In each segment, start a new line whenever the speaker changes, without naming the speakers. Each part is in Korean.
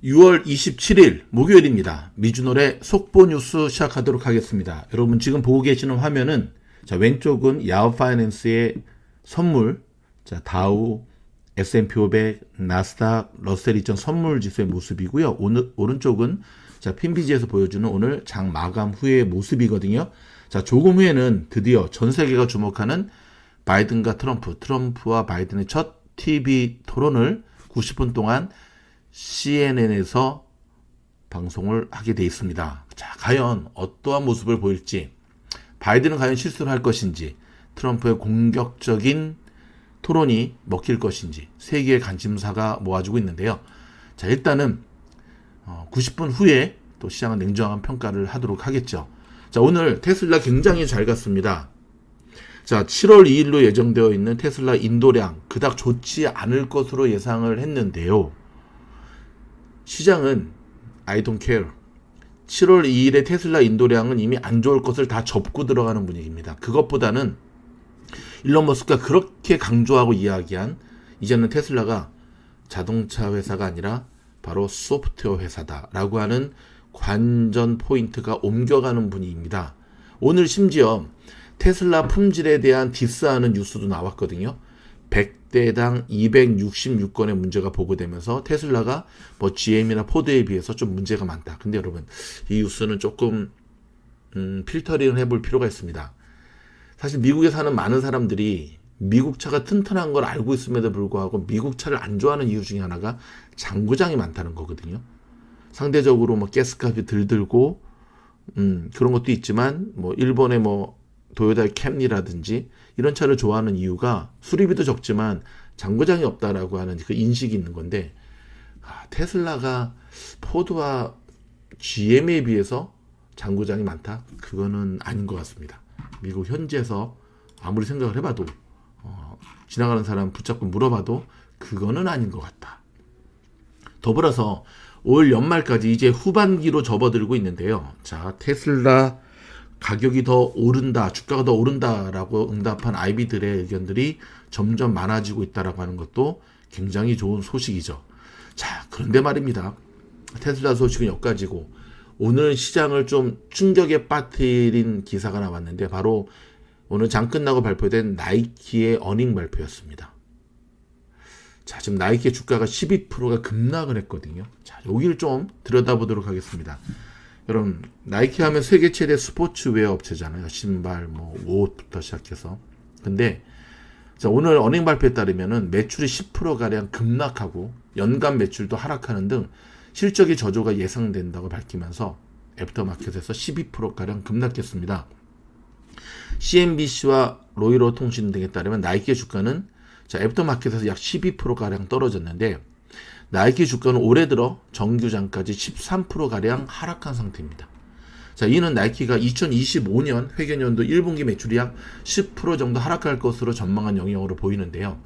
6월 27일 목요일입니다. 미주노래 속보 뉴스 시작하도록 하겠습니다. 여러분 지금 보고 계시는 화면은 왼쪽은 야후 파이낸스의 선물, 다우, S&P 500, 나스닥, 러셀 2000 선물 지수의 모습이고요. 오른쪽은 핀비지에서 보여주는 오늘 장 마감 후의 모습이거든요. 조금 후에는 드디어 전 세계가 주목하는 바이든과 트럼프와 바이든의 첫 TV 토론을 90분 동안 CNN에서 방송을 하게 돼 있습니다. 과연 어떠한 모습을 보일지, 바이든은 과연 실수를 할 것인지, 트럼프의 공격적인 토론이 먹힐 것인지 세계의 관심사가 모아지고 있는데요. 일단은 90분 후에 또 시장은 냉정한 평가를 하도록 하겠죠. 오늘 테슬라 굉장히 잘 갔습니다. 7월 2일로 예정되어 있는 테슬라 인도량 그닥 좋지 않을 것으로 예상을 했는데요. 시장은 I don't care. 7월 2일에 테슬라 인도량은 이미 안 좋을 것을 다 접고 들어가는 분위기입니다. 그것보다는 일론 머스크가 그렇게 강조하고 이야기한 이제는 테슬라가 자동차 회사가 아니라 바로 소프트웨어 회사다라고 하는 관전 포인트가 옮겨가는 분위기입니다. 오늘 심지어 테슬라 품질에 대한 디스하는 뉴스도 나왔거든요. 100대당 266건의 문제가 보고되면서 테슬라가 GM이나 포드에 비해서 좀 문제가 많다. 근데 여러분, 이 뉴스는 조금 필터링을 해볼 필요가 있습니다. 사실 미국에 사는 많은 사람들이 미국 차가 튼튼한 걸 알고 있음에도 불구하고 미국 차를 안 좋아하는 이유 중에 하나가 장고장이 많다는 거거든요. 상대적으로 가스값이 덜 들고 그런 것도 있지만 일본의 도요타 캠리라든지 이런 차를 좋아하는 이유가 수리비도 적지만 장고장이 없다라고 하는 그 인식이 있는 건데, 테슬라가 포드와 GM에 비해서 장고장이 많다? 그거는 아닌 것 같습니다. 미국 현지에서 아무리 생각을 해봐도 지나가는 사람 붙잡고 물어봐도 그거는 아닌 것 같다. 더불어서 올 연말까지 이제 후반기로 접어들고 있는데요. 테슬라 가격이 더 오른다, 주가가 더 오른다라고 응답한 IB들의 의견들이 점점 많아지고 있다라고 하는 것도 굉장히 좋은 소식이죠. 그런데 말입니다. 테슬라 소식은 여기까지고, 오늘 시장을 좀 충격에 빠뜨린 기사가 나왔는데 바로 오늘 장 끝나고 발표된 나이키의 어닝 발표였습니다. 지금 나이키의 주가가 12%가 급락을 했거든요. 여기를 좀 들여다보도록 하겠습니다. 여러분, 나이키 하면 세계 최대 스포츠웨어 업체잖아요. 신발, 옷부터 시작해서. 근데 오늘 어닝 발표에 따르면은 매출이 10%가량 급락하고 연간 매출도 하락하는 등 실적의 저조가 예상된다고 밝히면서 애프터마켓에서 12%가량 급락했습니다. CNBC와 로이터 통신 등에 따르면 나이키의 주가는 애프터마켓에서 약 12%가량 떨어졌는데, 나이키 주가는 올해 들어 정규장까지 13%가량 하락한 상태입니다. 이는 나이키가 2025년 회계연도 1분기 매출이 약 10% 정도 하락할 것으로 전망한 영역으로 보이는데요.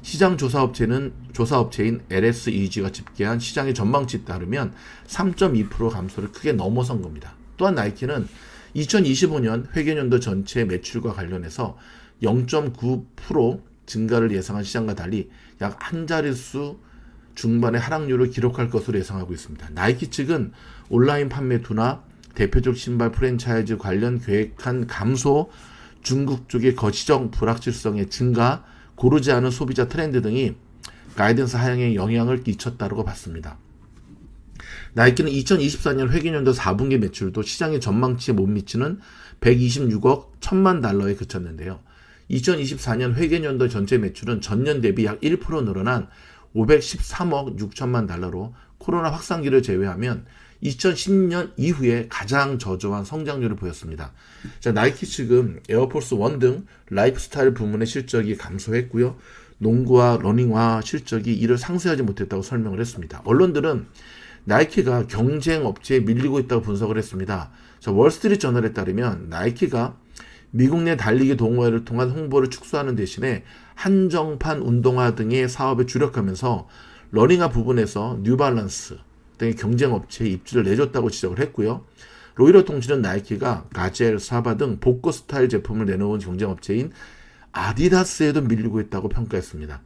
시장 조사업체인 LSEG가 집계한 시장의 전망치에 따르면 3.2% 감소를 크게 넘어선 겁니다. 또한 나이키는 2025년 회계연도 전체 매출과 관련해서 0.9% 증가를 예상한 시장과 달리 약 한 자릿수 중반의 하락률을 기록할 것으로 예상하고 있습니다. 나이키 측은 온라인 판매 둔화, 대표적 신발 프랜차이즈 관련 계획한 감소, 중국 쪽의 거시적 불확실성의 증가, 고르지 않은 소비자 트렌드 등이 가이던스 하향에 영향을 끼쳤다고 봤습니다. 나이키는 2024년 회계연도 4분기 매출도 시장의 전망치에 못 미치는 126억 1천만 달러에 그쳤는데요. 2024년 회계연도 전체 매출은 전년 대비 약 1% 늘어난 513억 6천만 달러로 코로나 확산기를 제외하면 2010년 이후에 가장 저조한 성장률을 보였습니다. 나이키 측은 에어포스 1 등 라이프스타일 부문의 실적이 감소했고요. 농구와 러닝화 실적이 이를 상쇄하지 못했다고 설명을 했습니다. 언론들은 나이키가 경쟁 업체에 밀리고 있다고 분석을 했습니다. 월스트리트 저널에 따르면 나이키가 미국 내 달리기 동호회를 통한 홍보를 축소하는 대신에 한정판 운동화 등의 사업에 주력하면서 러닝화 부분에서 뉴발란스 등의 경쟁 업체에 입지를 내줬다고 지적을 했고요. 로이터 통신은 나이키가 가젤, 사바 등 복고 스타일 제품을 내놓은 경쟁 업체인 아디다스에도 밀리고 있다고 평가했습니다.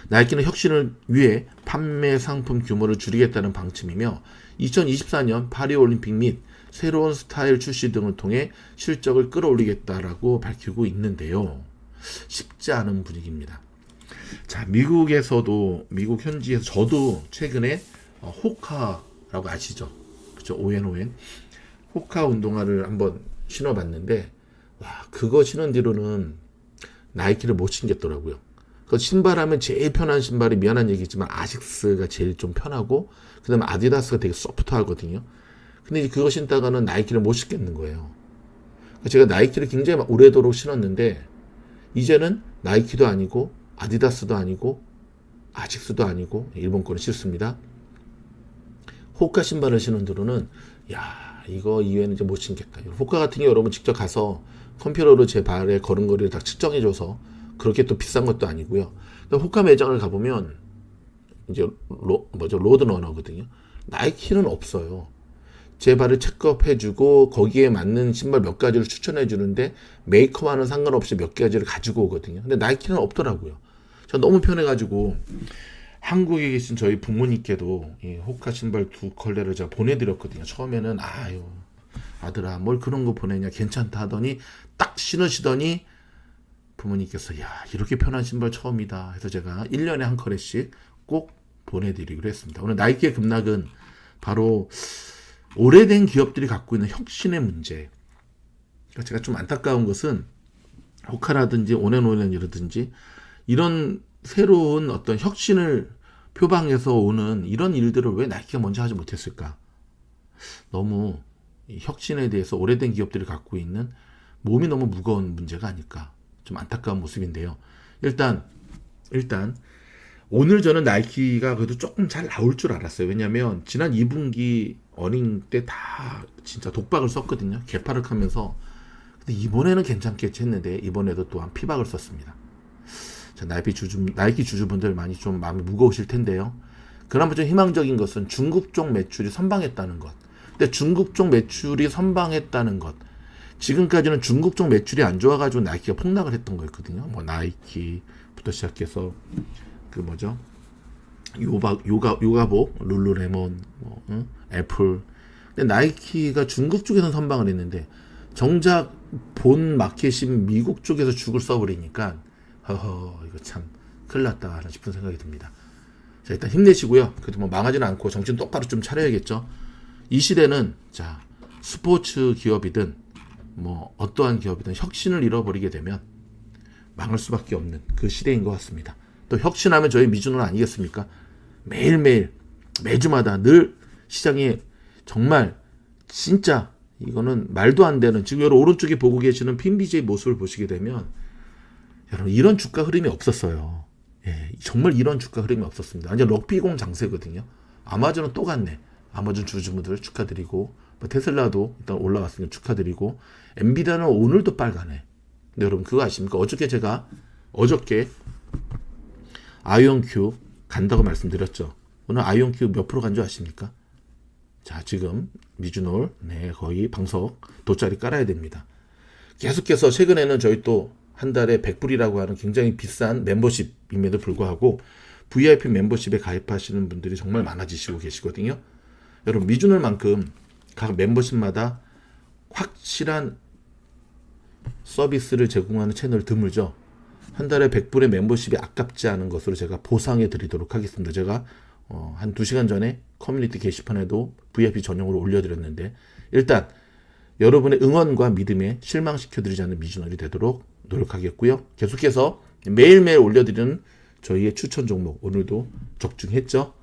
나이키는 혁신을 위해 판매 상품 규모를 줄이겠다는 방침이며 2024년 파리올림픽 및 새로운 스타일 출시 등을 통해 실적을 끌어올리겠다라고 밝히고 있는데요. 쉽지 않은 분위기입니다. 자, 미국에서도 미국 현지에서 저도 최근에 호카라고 아시죠? 그죠? ON 호카 운동화를 한번 신어봤는데 와, 그거 신은 뒤로는 나이키를 못 신겠더라고요. 그 신발하면 제일 편한 신발이 미안한 얘기지만 아식스가 제일 좀 편하고 그다음에 아디다스가 되게 소프트하거든요. 근데 그거 신다가는 나이키를 못 신겠는 거예요. 제가 나이키를 굉장히 오래도록 신었는데 이제는 나이키도 아니고 아디다스도 아니고 아식스도 아니고 일본 거는 싫습니다. 호카 신발을 신은 뒤로는 야, 이거 이외에는 이제 못 신겠다. 호카 같은 게 여러분 직접 가서 컴퓨터로 제 발의 걸음걸이를 다 측정해줘서 그렇게 또 비싼 것도 아니고요. 호카 매장을 가보면 이제 로드러너거든요. 나이키는 없어요. 제 발을 체크업해주고 거기에 맞는 신발 몇 가지를 추천해주는데 메이커와는 상관없이 몇 가지를 가지고 오거든요. 근데 나이키는 없더라고요. 저 너무 편해가지고 한국에 계신 저희 부모님께도 이 호카 신발 2컬레를 제가 보내드렸거든요. 처음에는 아유 아들아 뭘 그런 거 보내냐 괜찮다 하더니 딱 신으시더니 부모님께서 야 이렇게 편한 신발 처음이다 해서 제가 1년에 한 컬레씩 꼭 보내드리기로 했습니다. 오늘 나이키의 급락은 바로 오래된 기업들이 갖고 있는 혁신의 문제. 그러니까 제가 좀 안타까운 것은 호카라든지 온앤온이라든지 이런 새로운 어떤 혁신을 표방해서 오는 이런 일들을 왜 나이키가 먼저 하지 못했을까? 너무 이 혁신에 대해서 오래된 기업들이 갖고 있는 몸이 너무 무거운 문제가 아닐까? 좀 안타까운 모습인데요. 일단 오늘 저는 나이키가 그래도 조금 잘 나올 줄 알았어요. 왜냐하면 지난 2분기 어닝 때 다 진짜 독박을 썼거든요. 개파락하면서. 근데 이번에는 괜찮겠지 했는데 이번에도 또한 피박을 썼습니다. 자, 나이키 주주분들 많이 좀 마음이 무거우실 텐데요. 그나마 좀 희망적인 것은 중국 쪽 매출이 선방했다는 것. 근데 중국 쪽 매출이 선방했다는 것. 지금까지는 중국 쪽 매출이 안 좋아가지고 나이키가 폭락을 했던 거였거든요. 뭐 나이키부터 시작해서 그 뭐죠? 요가복, 룰루레몬, 애플. 근데 나이키가 중국 쪽에서 선방을 했는데 정작 본 마켓인 미국 쪽에서 죽을 써버리니까 이거 참 큰일 났다 싶은 생각이 듭니다. 자, 일단 힘내시고요. 그래도 뭐 망하지는 않고 정신 똑바로 좀 차려야겠죠. 이 시대는 자 스포츠 기업이든 뭐 어떠한 기업이든 혁신을 잃어버리게 되면 망할 수밖에 없는 그 시대인 것 같습니다. 또 혁신하면 저희 미주노 아니겠습니까? 매일매일 매주마다 늘 시장에 정말 진짜 이거는 말도 안 되는 지금 여러분 오른쪽에 보고 계시는 핀비제의 모습을 보시게 되면 여러분 이런 주가 흐름이 없었어요. 예, 정말 이런 주가 흐름이 없었습니다. 완전 럭비공 장세거든요. 아마존은 또 갔네. 아마존 주주분들 축하드리고 테슬라도 일단 올라왔으니까 축하드리고 엔비디아는 오늘도 빨가네. 근데 여러분 그거 아십니까? 어저께 아이온큐 간다고 말씀드렸죠. 오늘 아이온큐 몇 프로 간 줄 아십니까? 자, 지금 미주놀 거의 방석 돗자리 깔아야 됩니다. 계속해서 최근에는 저희 또 한 달에 100불이라고 하는 굉장히 비싼 멤버십임에도 불구하고 VIP 멤버십에 가입하시는 분들이 정말 많아지시고 계시거든요. 여러분 미주놀만큼 각 멤버십마다 확실한 서비스를 제공하는 채널 드물죠. 한 달에 100불의 멤버십이 아깝지 않은 것으로 제가 보상해 드리도록 하겠습니다. 제가 한 2시간 전에 커뮤니티 게시판에도 VIP 전용으로 올려드렸는데 일단 여러분의 응원과 믿음에 실망시켜드리지 않는 미주널이 되도록 노력하겠고요. 계속해서 매일매일 올려드리는 저희의 추천 종목 오늘도 적중했죠.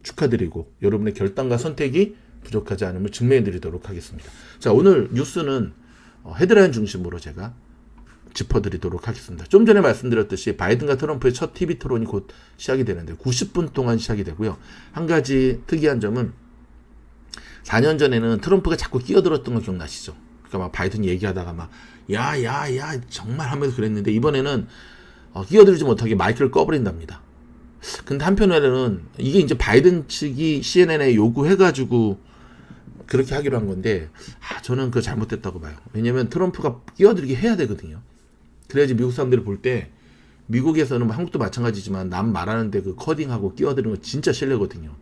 축하드리고 여러분의 결단과 선택이 부족하지 않음을 증명해드리도록 하겠습니다. 자, 오늘 뉴스는 헤드라인 중심으로 제가 짚어드리도록 하겠습니다. 좀 전에 말씀드렸듯이 바이든과 트럼프의 첫 TV 토론이 곧 시작이 되는데 90분 동안 시작이 되고요. 한 가지 특이한 점은 4년 전에는 트럼프가 자꾸 끼어들었던 거 기억나시죠? 그러니까 막 바이든 얘기하다가 막 야야야 정말 하면서 그랬는데 이번에는 끼어들지 못하게 마이크를 꺼버린답니다. 근데 한편으로는 이게 이제 바이든 측이 CNN에 요구해가지고 그렇게 하기로 한 건데 저는 그거 잘못됐다고 봐요. 왜냐면 트럼프가 끼어들게 해야 되거든요. 그래야지 미국 사람들이 볼 때 미국에서는 뭐 한국도 마찬가지지만 남 말하는데 그 커딩하고 끼어드는 거 진짜 실례거든요.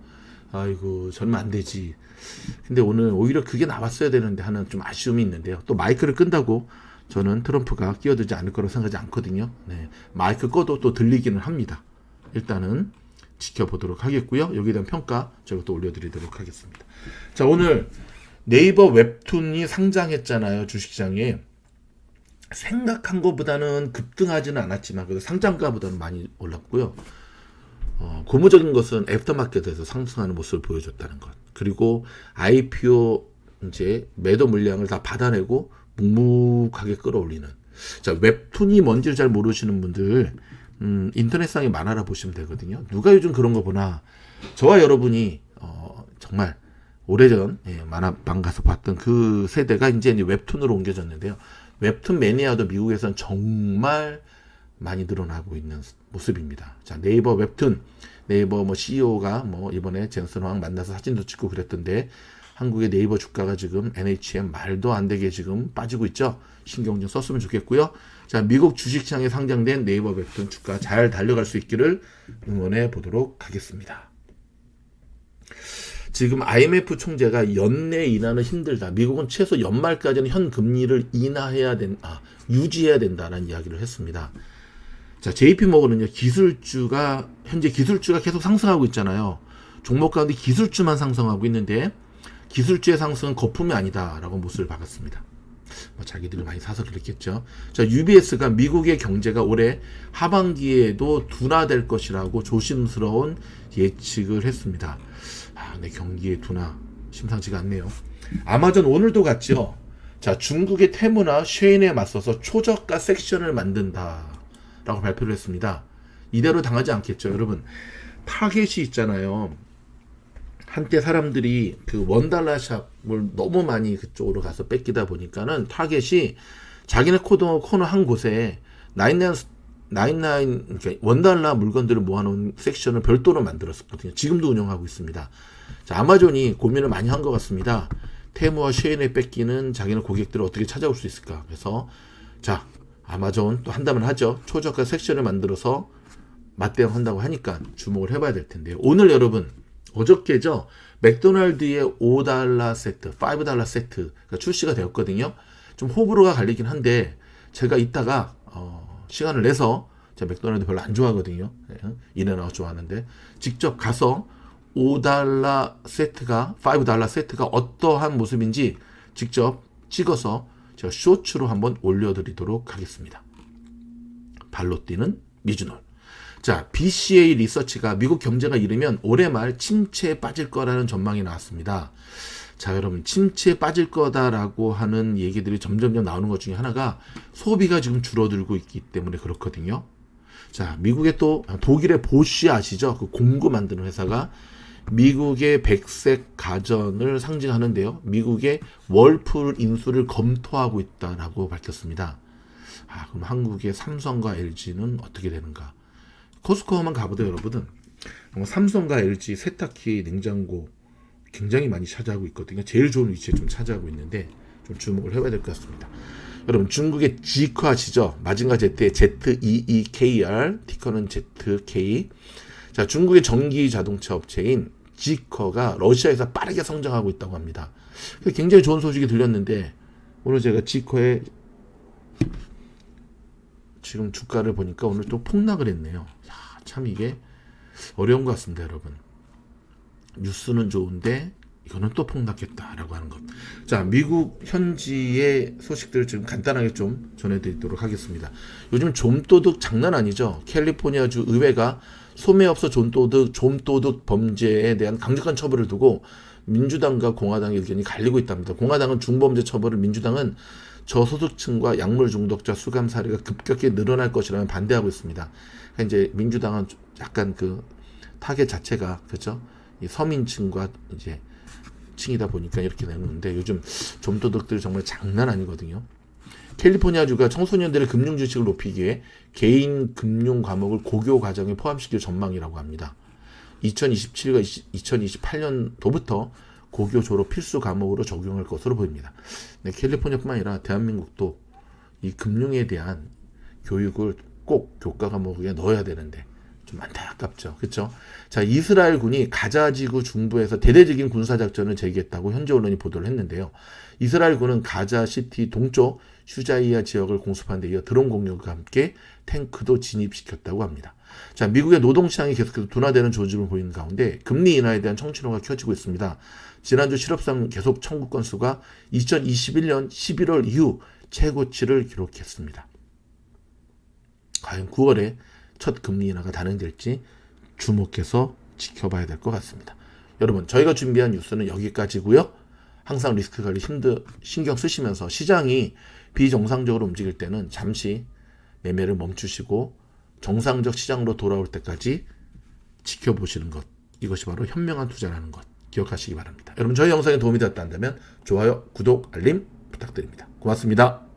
아이고 저러면 안 되지. 근데 오늘 오히려 그게 나왔어야 되는데 하는 좀 아쉬움이 있는데요. 또 마이크를 끈다고 저는 트럼프가 끼어들지 않을 거라고 생각하지 않거든요. 네, 마이크 꺼도 또 들리기는 합니다. 일단은 지켜보도록 하겠고요. 여기에 대한 평가 제가 또 올려드리도록 하겠습니다. 자, 오늘 네이버 웹툰이 상장했잖아요. 주식시장에. 생각한 것보다는 급등하지는 않았지만 그래도 상장가보다는 많이 올랐고요. 고무적인 것은 애프터마켓에서 상승하는 모습을 보여줬다는 것. 그리고 IPO 이제 매도 물량을 다 받아내고 묵묵하게 끌어올리는. 자, 웹툰이 뭔지를 잘 모르시는 분들 인터넷상에 만화라 보시면 되거든요. 누가 요즘 그런 거 보나. 저와 여러분이 정말 오래전 만화방 가서 봤던 그 세대가 이제 웹툰으로 옮겨졌는데요. 웹툰 매니아도 미국에서는 정말 많이 늘어나고 있는 모습입니다. 자, 네이버 웹툰, 네이버 뭐 CEO가 뭐 이번에 젠슨 황 만나서 사진도 찍고 그랬던데 한국의 네이버 주가가 지금 NHM 말도 안 되게 지금 빠지고 있죠. 신경 좀 썼으면 좋겠고요. 자, 미국 주식시장에 상장된 네이버 웹툰 주가 잘 달려갈 수 있기를 응원해 보도록 하겠습니다. 지금 IMF 총재가 연내 인하는 힘들다. 미국은 최소 연말까지는 현 금리를 유지해야 된다라는 이야기를 했습니다. 자, JP모건은요, 현재 기술주가 계속 상승하고 있잖아요. 종목 가운데 기술주만 상승하고 있는데, 기술주의 상승은 거품이 아니다라고 못을 박았습니다. 자기들이 많이 사서 그랬겠죠. 자, UBS가 미국의 경제가 올해 하반기에도 둔화될 것이라고 조심스러운 예측을 했습니다. 네, 경기의 둔화 심상치가 않네요. 아마존 오늘도 갔죠. 자, 중국의 테무나 쉐인에 맞서서 초저가 섹션을 만든다라고 발표를 했습니다. 이대로 당하지 않겠죠, 여러분. 타겟이 있잖아요. 한때 사람들이 그 원달러 샵을 너무 많이 그쪽으로 가서 뺏기다 보니까는 타겟이 자기네 코너 한 곳에 99 그러니까 원달러 물건들을 모아놓은 섹션을 별도로 만들었었거든요. 지금도 운영하고 있습니다. 자, 아마존이 고민을 많이 한 것 같습니다. 테무와 쉐인에 뺏기는 자기네 고객들을 어떻게 찾아올 수 있을까. 그래서 자, 아마존 또 한다면 하죠. 초저가 섹션을 만들어서 맞대응한다고 하니까 주목을 해봐야 될 텐데요. 오늘 여러분 어저께죠. 맥도날드의 $5 세트, $5 세트가 출시가 되었거든요. 좀 호불호가 갈리긴 한데 제가 이따가 시간을 내서 제가 맥도날드 별로 안 좋아하거든요. 인앤아웃 좋아하는데 직접 가서 $5 세트가 $5 세트가 어떠한 모습인지 직접 찍어서 제가 쇼츠로 한번 올려드리도록 하겠습니다. 발로 뛰는 미주놀. 자, BCA 리서치가 미국 경제가 이르면 올해 말 침체에 빠질 거라는 전망이 나왔습니다. 자, 여러분, 침체에 빠질 거다라고 하는 얘기들이 점점점 나오는 것 중에 하나가 소비가 지금 줄어들고 있기 때문에 그렇거든요. 자, 미국의 또 독일의 보쉬 아시죠? 그 공구 만드는 회사가 미국의 백색 가전을 상징하는데요. 미국의 월풀 인수를 검토하고 있다라고 밝혔습니다. 그럼 한국의 삼성과 LG는 어떻게 되는가? 코스코만 가보다 여러분은 삼성과 LG 세탁기, 냉장고 굉장히 많이 차지하고 있거든요. 제일 좋은 위치에 좀 차지하고 있는데 좀 주목을 해봐야 될 것 같습니다. 여러분, 중국의 지커 아시죠? 마징가 Z의 ZEEKR, 티커는 ZK. 자, 중국의 전기 자동차 업체인 지커가 러시아에서 빠르게 성장하고 있다고 합니다. 굉장히 좋은 소식이 들렸는데 오늘 제가 지커의 지금 주가를 보니까 오늘 또 폭락을 했네요. 참 이게 어려운 것 같습니다, 여러분. 뉴스는 좋은데 이거는 또 폭락했다라고 하는 것. 자, 미국 현지의 소식들을 지금 간단하게 좀 전해드리도록 하겠습니다. 요즘 좀도둑 장난 아니죠. 캘리포니아주 의회가 소매업소 좀도둑 범죄에 대한 강력한 처벌을 두고 민주당과 공화당의 의견이 갈리고 있답니다. 공화당은 중범죄 처벌을, 민주당은 저소득층과 약물 중독자 수감 사례가 급격히 늘어날 것이라면 반대하고 있습니다. 이제 민주당은 약간 그 타겟 자체가 그죠? 이 서민층과 이제 층이다 보니까 이렇게 내놓는데 요즘 좀도둑들 정말 장난 아니거든요. 캘리포니아주가 청소년들의 금융 지식을 높이기 위해 개인 금융 과목을 고교 과정에 포함시킬 전망이라고 합니다. 2027과 2028년도부터 고교 졸업 필수 과목으로 적용할 것으로 보입니다. 네, 캘리포니아뿐만 아니라 대한민국도 이 금융에 대한 교육을 꼭 교과 과목에 넣어야 되는데 좀 안타깝죠. 그렇죠? 자, 이스라엘군이 가자지구 중부에서 대대적인 군사작전을 제기했다고 현지 언론이 보도를 했는데요. 이스라엘군은 가자시티 동쪽 슈자이아 지역을 공습한 데 이어 드론 공격과 함께 탱크도 진입시켰다고 합니다. 자, 미국의 노동시장이 계속해서 둔화되는 조짐을 보이는 가운데 금리 인하에 대한 청취로가 켜지고 있습니다. 지난주 실업상 계속 청구 건수가 2021년 11월 이후 최고치를 기록했습니다. 과연 9월에 첫 금리 인하가 단행될지 주목해서 지켜봐야 될 것 같습니다. 여러분, 저희가 준비한 뉴스는 여기까지고요. 항상 리스크 관리 신경 쓰시면서 시장이 비정상적으로 움직일 때는 잠시 매매를 멈추시고 정상적 시장으로 돌아올 때까지 지켜보시는 것, 이것이 바로 현명한 투자라는 것 기억하시기 바랍니다. 여러분, 저희 영상에 도움이 되었다면 좋아요, 구독, 알림 부탁드립니다. 고맙습니다.